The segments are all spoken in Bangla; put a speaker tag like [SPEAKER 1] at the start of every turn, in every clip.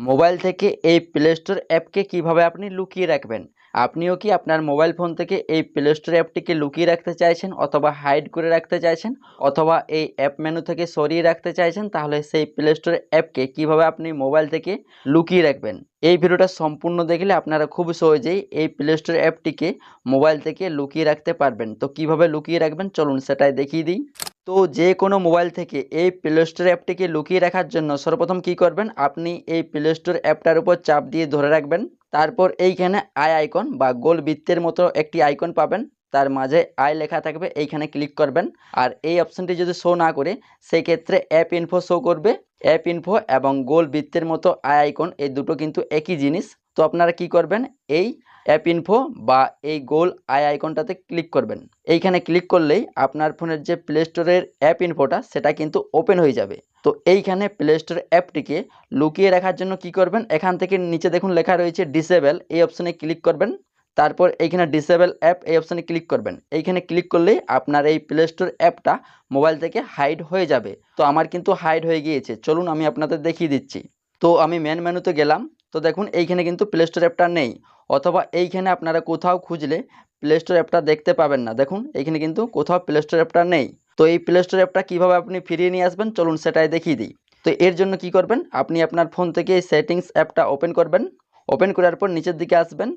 [SPEAKER 1] মোবাইল থেকে এই প্লে স্টোর অ্যাপকে কিভাবে আপনি লুকিয়ে রাখবেন। আপনিও কি আপনার মোবাইল ফোন থেকে এই প্লে স্টোর অ্যাপটিকে লুকিয়ে রাখতে চাইছেন অথবা হাইড করে রাখতে চাইছেন অথবা এই অ্যাপ মেনু থেকে সরিয়ে রাখতে চাইছেন, তাহলে সেই প্লে স্টোর অ্যাপকে কিভাবে আপনি মোবাইল থেকে লুকিয়ে রাখবেন। এই ভিডিওটা সম্পূর্ণ দেখলে আপনারা খুব সহজেই এই প্লে স্টোর অ্যাপটিকে মোবাইল থেকে লুকিয়ে রাখতে পারবেন। তো কিভাবে লুকিয়ে রাখবেন চলুন সেটাই দেখিয়ে দিই। তো যে কোনো মোবাইল থেকে এই প্লে স্টোর অ্যাপটিকে লুকিয়ে রাখার জন্য সর্বপ্রথম কি করবেন, আপনি এই প্লে স্টোর অ্যাপটার উপর চাপ দিয়ে ধরে রাখবেন। তারপর এইখানে আই আইকন বা গোল বৃত্তের মতো একটি আইকন পাবেন, তার মাঝে আই লেখা থাকবে, এইখানে ক্লিক করবেন। আর এই অপশানটি যদি শো না করে সেই ক্ষেত্রে অ্যাপ ইনফো শো করবে। অ্যাপ ইনফো এবং গোল বৃত্তের মতো আই আইকন এই দুটো কিন্তু একই জিনিস। তো আপনারা কি করবেন, এই অ্যাপ ইনফো বা এই গোল আই আইকনটাতে ক্লিক করবেন। এইখানে ক্লিক করলেই আপনার ফোনের যে প্লে স্টোরের অ্যাপ ইনফোটা সেটা কিন্তু ওপেন হয়ে যাবে। তো এইখানে প্লে স্টোর অ্যাপটিকে লুকিয়ে রাখার জন্য কি করবেন, এখান থেকে নিচে দেখুন লেখা রয়েছে ডিসেবল, এই অপশানে ক্লিক করবেন। তারপর এইখানে ডিসেবল অ্যাপ এই অপশানে ক্লিক করবেন। এইখানে ক্লিক করলেই আপনার এই প্লে স্টোর অ্যাপটা মোবাইল থেকে হাইড হয়ে যাবে। তো আমার কিন্তু হাইড হয়ে গিয়েছে, চলুন আমি আপনাদের দেখিয়ে দিচ্ছি। তো আমি মেন মেনুতে গেলাম, তো দেখুন এইখানে কিন্তু প্লে স্টোর অ্যাপটা নেই, অথবা এইখানে আপনারা কোথাও খুঁজলে প্লে স্টোর অ্যাপটা দেখতে পাবেন না। দেখুন এইখানে কিন্তু কোথাও প্লে স্টোর অ্যাপটা নেই। তো এই প্লে স্টোর অ্যাপটা কীভাবে আপনি ফিরিয়ে নিয়ে আসবেন চলুন সেটাই দেখিয়ে দিই। তো এর জন্য কি করবেন, আপনি আপনার ফোন থেকে এই সেটিংস অ্যাপটা ওপেন করবেন। ওপেন করার পর নিচের দিকে আসবেন।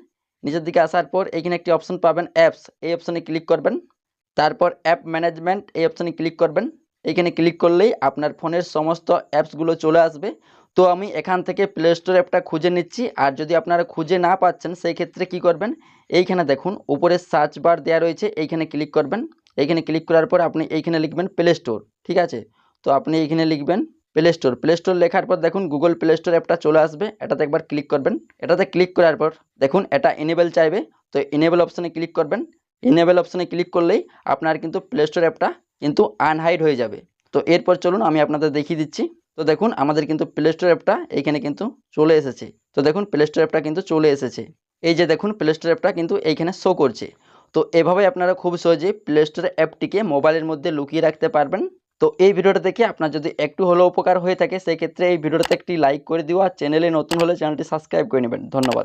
[SPEAKER 1] নিচের দিকে আসার পর এইখানে একটি অপশন পাবেন অ্যাপস, এই অপশানে ক্লিক করবেন। তারপর অ্যাপ ম্যানেজমেন্ট এই অপশানে ক্লিক করবেন। এইখানে ক্লিক করলেই আপনার ফোনের সমস্ত অ্যাপসগুলো চলে আসবে। তো আমি এখান থেকে প্লে স্টোর অ্যাপটা খুঁজে নিচ্ছি। আর যদি আপনারা খুঁজে না পাচ্ছেন সেই ক্ষেত্রে কি করবেন, এইখানে দেখুন উপরে সার্চ বার দেওয়া রয়েছে, এইখানে ক্লিক করবেন। এইখানে ক্লিক করার পর আপনি এইখানে লিখবেন প্লে স্টোর, ঠিক আছে। তো আপনি এইখানে লিখবেন প্লে স্টোর। প্লে স্টোর লেখার পর দেখুন গুগল প্লে স্টোর অ্যাপটা চলে আসবে, এটাতে একবার ক্লিক করবেন। এটাতে ক্লিক করার পর দেখুন এটা এনেবল চাইবে, তো এনেবল অপশানে ক্লিক করবেন। এনেবল অপশানে ক্লিক করলেই আপনার কিন্তু প্লে স্টোর অ্যাপটা কিন্তু আনহাইড হয়ে যাবে। তো এরপর চলুন আমি আপনাদের দেখিয়ে দিচ্ছি। তো দেখুন আমাদের কিন্তু প্লে স্টোর অ্যাপটা এইখানে কিন্তু চলে এসেছে। তো দেখুন প্লে স্টোর অ্যাপটা কিন্তু চলে এসেছে। এই যে দেখুন প্লে স্টোর অ্যাপটা কিন্তু এইখানে শো করছে। তো এভাবে আপনারা খুব সহজেই প্লে স্টোর অ্যাপটিকে মোবাইলের মধ্যে লুকিয়ে রাখতে পারবেন। তো এই ভিডিওটা দেখে আপনার যদি একটু হলেও উপকার হয়ে থাকে সেই ক্ষেত্রে এই ভিডিওটাতে একটি লাইক করে দিও, আর চ্যানেলে নতুন হলে চ্যানেলটি সাবস্ক্রাইব করে নেবেন। ধন্যবাদ।